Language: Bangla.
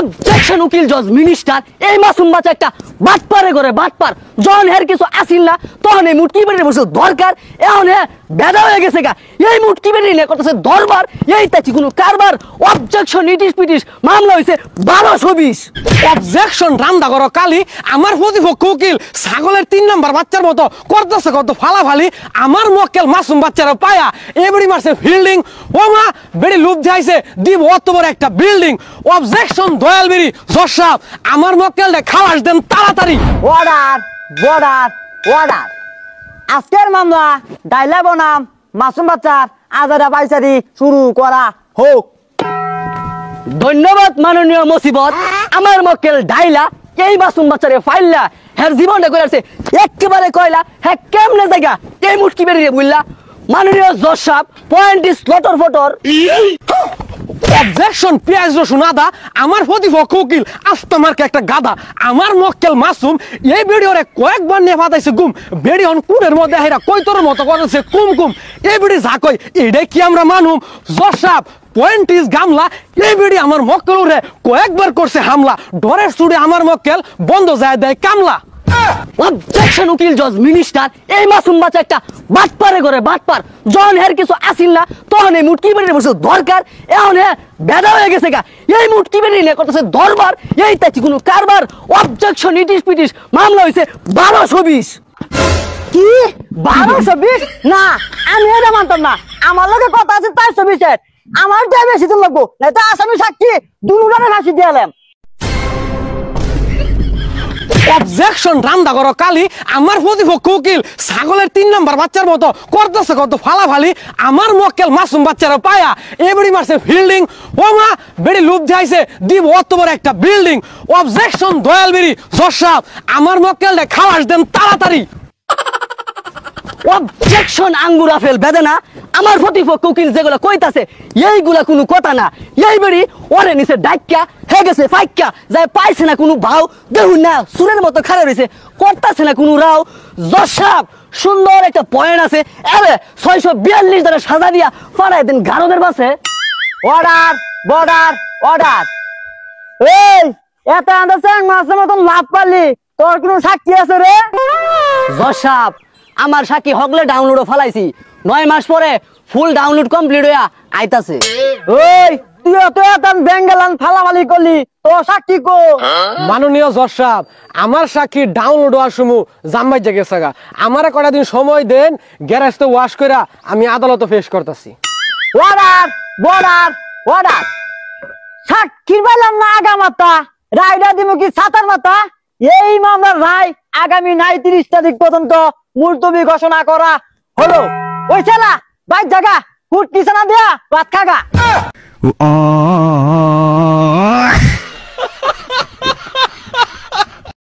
অবজেকশন উকিল জজ মিনিস্টার এই মাসুম বাচ্চা একটা বাটপারে করে বাটপার জন হের কিছু আসিল না তখন এই মুটকি বেরিয়ে বসে দরকার এখন হে বেদা হয়ে গেছে গা এই মুটকি বেরিয়ে নিয়ে করতেছে দরবার এই তাছি কোনো কারবার অবজেকশন ইটিস পিটিস মামলা হয়েছে 1220 অবজেকশন রান্দা করো কালি আমার প্রতিপক্ষ উকিল ছাগলের 3 নম্বর বাচ্চার মতো করতেছে কত ফালাফালি আমার মক্কেল মাসুম বাচ্চারা পায়া এবারে মারছে ফিল্ডিং ও মা বেড়ি লুপ যাইছে দিব অত বড় একটা বিল্ডিং অবজেকশন দয়াল বেরি জজ সাহেব আমার মক্কেলটা খালাস দেন তাড়াতাড়ি অর্ডার বর্ডার অর্ডার আজকের মামলা ডাইলা বনাম মাসুম বাচ্চার আজাদা পাইচারি শুরু করা হোক। ধন্যবাদ মাননীয় মুসিবত আমার মক্কেল ডাইলা এই মাসুম বাচ্চারে ফাইললা হের জীবনটা করে আছে একেবারে কয়লা হ্যাঁ কেমনে জায়গা এই মুটকি বেরিয়ে বললা মাননীয় জজ সাহেব পয়েন্ট ইজ লটর ফটর অবজেকশন পেঁয়াজ রসুন আদা আমার প্রতিপক্ষ উকিল আস্তামারকে একটা গাদা আমার মক্কেল মাসুম এই ভিডিওরে কয়েকবার নিয়ে ফাটাইছে গুম বেড়ি হন কুড়ের মধ্যে হেরা কৈতর মতো করেছে কুম কুম এই ভিডি যা কই এটাই কি আমরা মানুম জজ সাহেব পয়েন্ট ইজ গামলা এই ভিডি আমার মক্কেল উড়ে কয়েকবার করছে হামলা ডরের চুড়ে আমার মক্কেল বন্ধ যায় দেয় কামলা অবজেকশন উকিল জজ মিনিস্টার এই মাসুম বাচ্চা একটা বাটপারে করে বাটপার জন হের কিছু আসিল না তখন এই মুটকি বেরিয়ে বসে দরকার এখন হে বেদা হয়ে গেছে গা এই মুটকি বেরিয়ে নিয়ে করতেছে দরবার এই তাছি কোনো কারবার অবজেকশন ইটিস পিটিস মামলা হয়েছে 1220 কি 1220 না আমি এটা মানতাম না আমার লগে কথা আছে 420 আমার দিয়ে বেশি তো লাগবো না তো আসামি সাক্ষী দুজনে ফাঁসি দিয়ালাম। অবজেকশন রান্দা করো কালি আমার প্রতিপক্ষ উকিল ছাগলের 3 নম্বর বাচ্চার মতো করতেছে কত ফালাফালি আমার মক্কেল মাসুম বাচ্চারা পায়া এবারে মারছে ফিল্ডিং ও মা বেড়ি লুপ যাইছে দিব অত বড় একটা বিল্ডিং অবজেকশন দয়াল বেরি জজ সাহেব আমার মক্কেলটা খালাস দেন তাড়াতাড়ি অবজেকশন আঙ্গুর আপেল বেদনা আমার প্রতিপক্ষ উকিল যেগুলো কইতাছে এইগুলা কোনো কথা না এই বেড়ি ওরে নিচে ডাক্কা হে গেছে ফাইক্কা যায় পাইছে না কোনো ভাও দেখুন না সুরের মতো খারাপ হয়েছে করতেছে না কোনো রাও জজ সাহেব সুন্দর একটা পয়েন্ট আছে এরে 642 দ্বারা সাজা দিয়া ফাড়াই দিন গারদের বাসে অর্ডার বর্ডার অর্ডার এই এত আন্দাজ মাসের মতন লাভ পারলি তোর কোনো সাক্ষী আছে রে? জজ সাহেব আমার সাক্ষী হগলে ডাউনলোডও ফালাইছি 9 মাস পরে ফুল ডাউনলোড কমপ্লিট হইয়া আইতাছে ওই তুই তো এত বেঙ্গালান ফালাফালি করলি তো সাক্ষী কো? মাননীয় জজ সাহেব আমার সাক্ষী ডাউনলোড হওয়ার সময় জাম্মাই জায়গা সাগা আমারে কটা দিন সময় দেন গ্যারেজতে ওয়াশ কইরা আমি আদালতে পেশ করতেছি। অর্ডার বর্ডার অর্ডার সাক্ষী পেলাম না আগামাতা রায়টা দিব কি ছাতার মাথা এই মামলার রায় আগামী 29 তারিখ পর্যন্ত মুলতবি ঘোষণা করা হলো। ওই ছেলা বাইক জায়গা হুট নিশানা দেয়া ভাত খাগা